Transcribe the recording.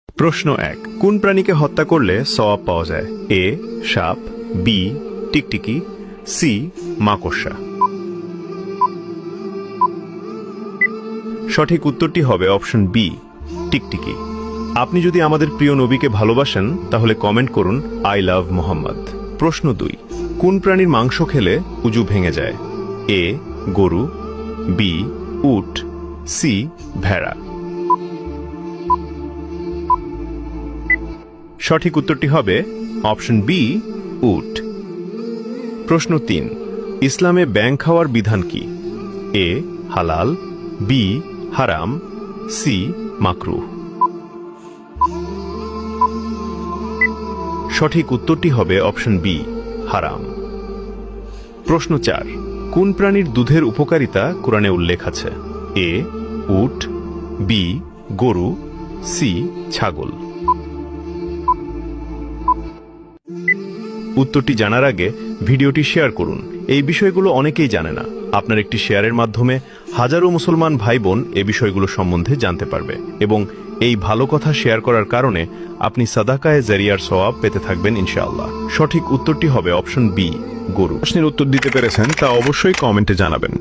প্রশ্ন ১ কোন প্রাণীকে হত্যা করলে সওয়াব পাওয়া যায়? এ সাপ, বি টিকটিকি, সি মাকড়সা। সঠিক উত্তরটি হবে অপশন বি টিকটিকি। আপনি যদি আমাদের প্রিয় নবীকে ভালোবাসেন তাহলে কমেন্ট করুন আই লাভ মোহাম্মদ। প্রশ্ন ২ কোন প্রাণীর মাংস খেলে উজু ভেঙে যায়? এ গরু, বি উট, সি ভেড়া। সঠিক উত্তরটি হবে অপশন বি উট। প্রশ্ন ৩ ইসলামে ব্যাঙ খাওয়ার বিধান কি? এ হালাল, বি হারাম, সি মাকরুহ। সঠিক উত্তরটি হবে অপশন বি হারাম। প্রশ্ন ৪ কোন প্রাণীর দুধের উপকারিতা কোরআনে উল্লেখ আছে? এ উট, বি গরু, সি ছাগল। উত্তরটি জানার আগে ভিডিওটি শেয়ার করুন। এই বিষয়গুলো অনেকেই জানে না। আপনার একটি শেয়ারের মাধ্যমে হাজারো মুসলমান ভাই বোন এই বিষয়গুলো সম্বন্ধে জানতে পারবে এবং এই ভালো কথা শেয়ার করার কারণে আপনি সাদাকায়ে জারিয়ার সওয়াব পেতে থাকবেন ইনশাআল্লাহ। সঠিক উত্তরটি হবে অপশন বি গরু। প্রশ্নের উত্তর দিতে পেরেছেন তা অবশ্যই কমেন্টে জানাবেন।